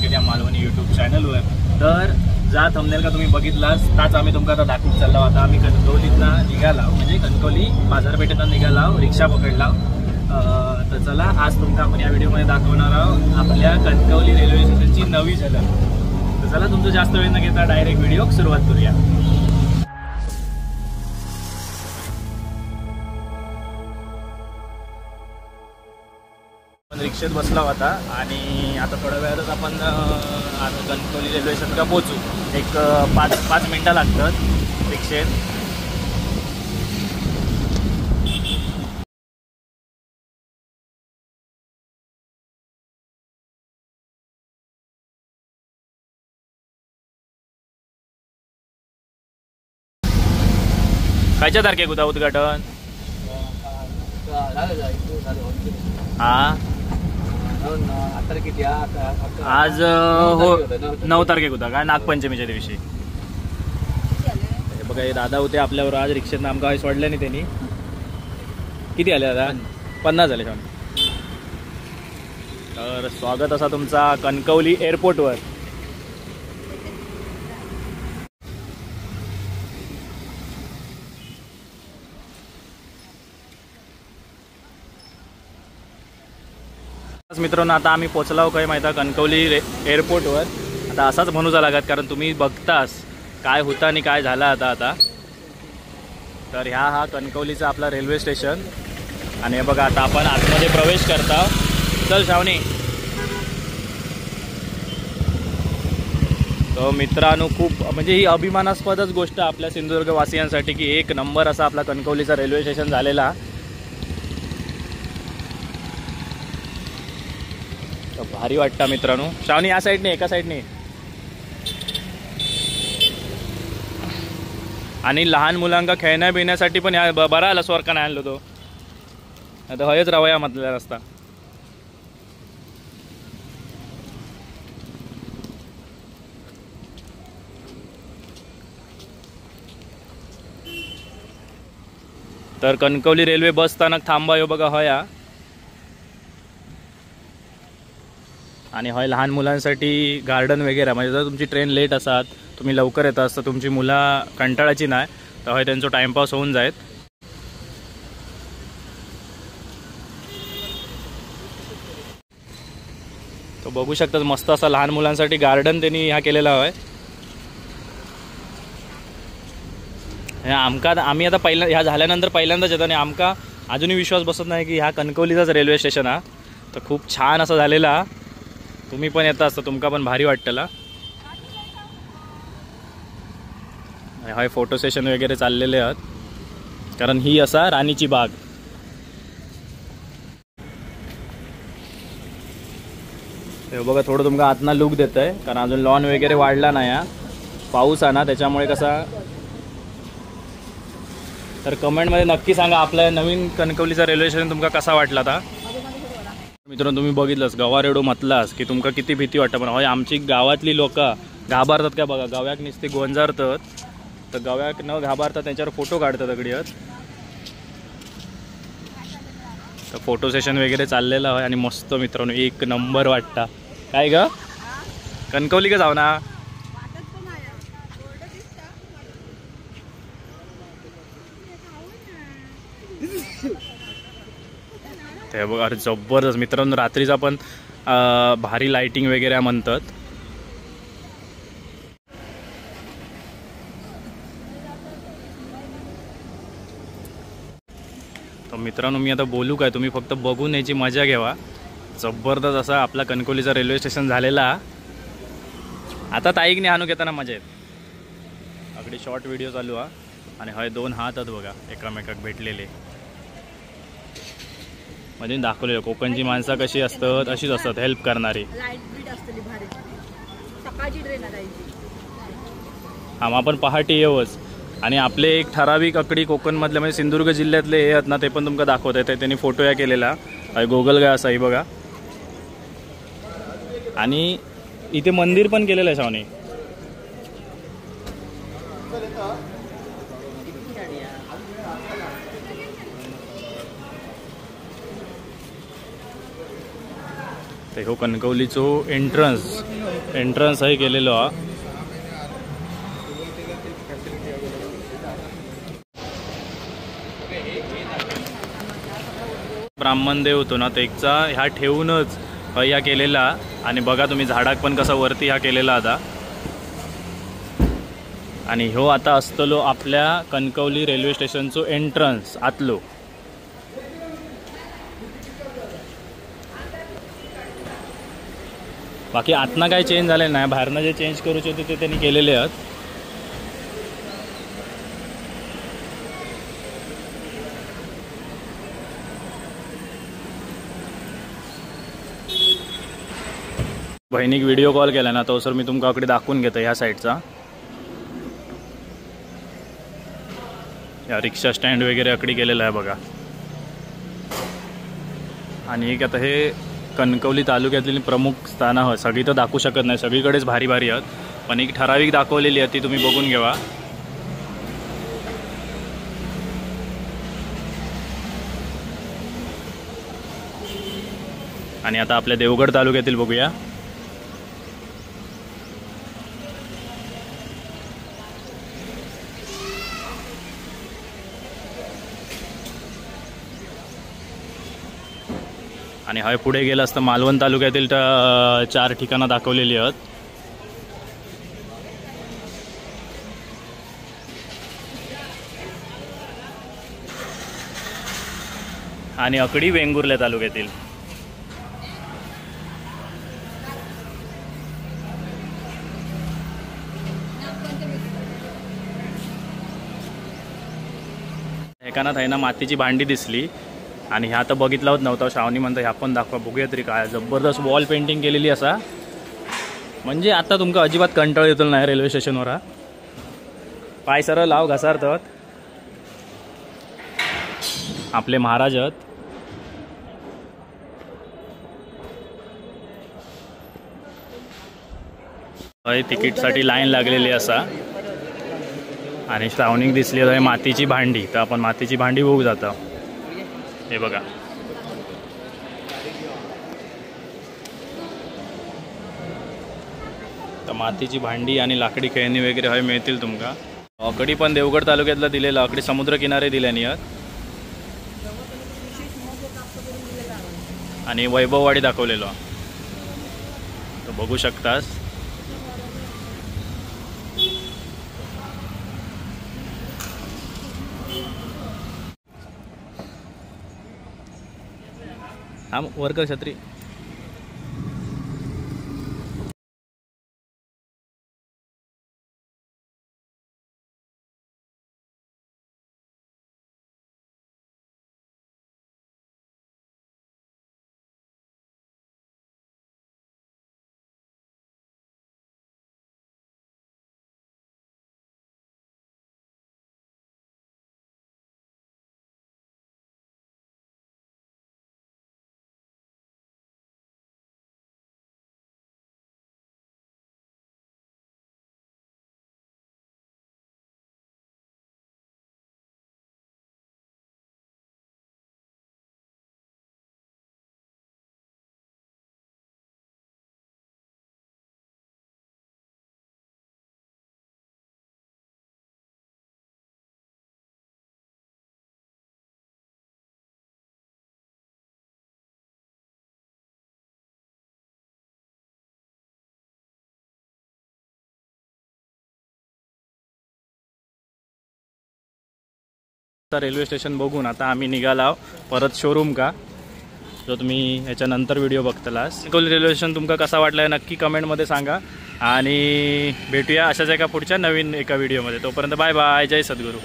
स्वागत आहे मालवणी यूट्यूब चॅनलवर। तर ज्या थंबनेल का तुम्ही बघितलास ताच आम्ही तुमका आता दाखवून चाललो। आता आम्ही कणकवलीतना निघाला, म्हणजे कणकवली बाजारपेठेतून निघाला, रिक्षा पकडला। तर चला आज तुमका आपण या व्हिडिओमध्ये दाखवणार आहोत आपल्या कणकवली रेल्वे स्टेशनची नवी झलक। तर चला तुमचं जास्त वेळ न घेता डायरेक्ट व्हिडिओ सुरुवात करूया। रिक्षेत बसला होता आणि आता थोड्या वेळातच आपण कणकवली रेल्वे स्टेशनला पोहोचू। एक 5 मिनिटं लागतात रिक्षेत। कायच्या तारखेक होता उद्घाटन? हा आज हो 9 तारखेक होता काय, नागपंचमीच्या दिवशी। बघा हे दादा होते आपल्यावर आज रिक्षेत, आमका काही सोडलं नाही त्यांनी। किती आले दादा? 50 झाले छान। तर स्वागत असा तुमचा कणकवली एअरपोर्टवर। मित्रांनो आता आम्ही पोचलो काय माहिती कणकवली एअरपोर्टवर। आता असाच म्हणूचा लागत, कारण तुम्ही बघतास काय होता आणि काय झाला आता। तर हा कणकवलीचा आपला रेल्वे स्टेशन आणि हे बघा आता आपण आतमध्ये प्रवेश करता। चल शावनी। तर मित्रांनो खूप म्हणजे ही अभिमानास्पदच गोष्ट आपल्या सिंधुदुर्ग वासियांसाठी की एक नंबर असा आपला कणकवलीचा रेल्वे स्टेशन झालेला। भारी वाटतं मित्रांनो। शावनी या साईडने एका साईडने, आणि लहान मुलांना खेळण्या बिण्यासाठी पण या बरा आला स्वर्ग नाही आणलो तो। आता हयच रवया मधला रस्ता। तर कणकवली रेल्वे बस स्थानक थांबा यो बघा हया, आणि हय लहान मुलांसाठी गार्डन वगैरे। म्हणजे जर तुमची ट्रेन लेट असात, तुम्ही लवकर येता तर तुमची मुलं कंटाळाची नाही, तर हय त्यांचा टाइमपास होऊन जायत। तो बघू शकतात मस्त असा लहान मुलांसाठी गार्डन त्यांनी ह्या केलेला आहे। आम्ही आता ह्या झाल्यानंतर पहिल्यांदाच येतो आणि आमका अजूनही विश्वास बसत नाही की ह्या कणकवलीचाच रेल्वे स्टेशन हा। तर खूप छान असं झालेला, तुम्ही पण येता असता तुमका पण भारी वाटतला। हाय फोटो सेशन वगैरे चाललेले आहेत, कारण ही असा राणीची बाग। हे बघा थोडं तुमका आतना लुक देत आहे, कारण अजून लॉन वगैरे वाढला नाही हा, पाऊस आहे ना त्याच्यामुळे कसा। तर कमेंटमध्ये नक्की सांगा आपल्या नवीन कणकवलीचा रेल्वे स्टेशन तुमका कसा वाटला था। मित्रांनो तुम्ही बघितलंस गवार एवढं म्हटलास की तुमका किती भीती वाटतं, पण होय आमची गावातली लोक घाबरतात का बघा, गव्याक नुसते गोंजारतात, तर गव्याक न घाबरतात त्यांच्यावर फोटो काढतात दगडीत। तर फोटो सेशन वगैरे चाललेलं आहे आणि मस्त मित्रांनो एक नंबर वाटता। काय ग कणकवली का जाऊ ना? ते बघा अरे जबरदस्त मित्रांनो, रात्रीचा पण भारी लाइटिंग वगैरे म्हणतात। तर मित्रांनो मी आता बोलू काय, तुम्ही फक्त बघून याची मजा घ्यावा। जबरदस्त असा आपला कणकवलीचा रेल्वे स्टेशन झालेला। आता ताईकने आणू घेताना मजा येत। अगदी शॉर्ट व्हिडिओ चालू हा, आणि हय 2 हात आहेत बघा एकामेकाक भेटलेले। म्हणजे दाखवलेलं कोकणची माणसं कशी असतात अशीच असतात, हेल्प करणारी। हा आपण पहाटे येऊच, आणि आपले एक ठराविक अकडी कोकणमधले म्हणजे सिंधुदुर्ग जिल्ह्यातले हे आहेत ना, ते पण तुमका दाखवत आहेत। त्यांनी फोटो या केलेला गोगल गाय असा ही बघा, आणि इथे मंदिर पण केलेलं आहे शावनी। ते हो कणकवलीचो एंट्रन्स एंट्रन्सही केलेलो हा. ब्राह्मणदेव होतो ना तेचा ह्या ठेवूनच ह्या केलेला. आणि बघा तुम्ही झाडाक पण कसा वरती ह्या केलेला आता. आणि ह्यो आता असतलो आपल्या कणकवली रेल्वे स्टेशनचो एंट्रन्स आतलो. बाकी आतना काय चेंज झाले नाही, बाहेरनं जे चेंज करूचे होते ते त्यांनी केलेले आहेत. बहिणीक व्हिडिओ कॉल केला ना तो सर मी तुमका अकडे दाखवून घेतो ह्या साईडचा. या रिक्षा स्टँड वगैरे अकडी केलेला आहे बघा. आणि एक आता हे कणकवली तालुक्यातील प्रमुख स्थानं आहेत. सगळी तर दाखवू शकत नाही, सगळीकडेच भारी भारी आहेत, पण एक ठराविक दाखवलेली आहे ती तुम्ही बघून घेवा. आणि आता आपल्या देवगड तालुक्यातील बघूया. आणि हा पुढे गेला असता मालवण तालुक्यातील 4 ठिकाणं दाखवलेली आहेत. आणि अकडी वेंगुर्ले तालुक्यातील. एकानात आहे ना मातीची भांडी दिसली आणि ह्या तर बघितला होत नव्हता. श्रावणी म्हणता ह्या पण दाखवा, बघूया तरी काय. जबरदस्त वॉल पेंटिंग केलेली असा, म्हणजे आता तुमका अजिबात कंटाळ येतो नाही रेल्वे स्टेशनवर. पाय सरळ लाव घसारतात आपले महाराज आहेत. तिकीटसाठी लाईन लागलेली असा. आणि श्रावणीक दिसली आहे मातीची भांडी, तर आपण मातीची भांडी बघू जातो. हे बघा, तर मातीची भांडी आणि लाकडी खेळणी वगैरे हवे मिळतील तुमका. अकडी पण देवगड तालुक्यातला दिलेला, अकडी समुद्र किनारे दिल्यानी आहेत. आणि वैभववाडी दाखवलेलो तर बघू शकतास. हा वर्कर छत्री. रेल्वे स्टेशन बघून आता आम्ही निघालो परत शोरूम का, जो तुम्ही याच्यानंतर व्हिडिओ बघतलास. कणकवली रेल्वे स्टेशन तुमका कसा वाटला नक्की कमेंटमध्ये सांगा. आणि भेटूया अशाच एका पुढच्या नवीन एका व्हिडिओमध्ये. तोपर्यंत बाय बाय, जय सद्गुरू.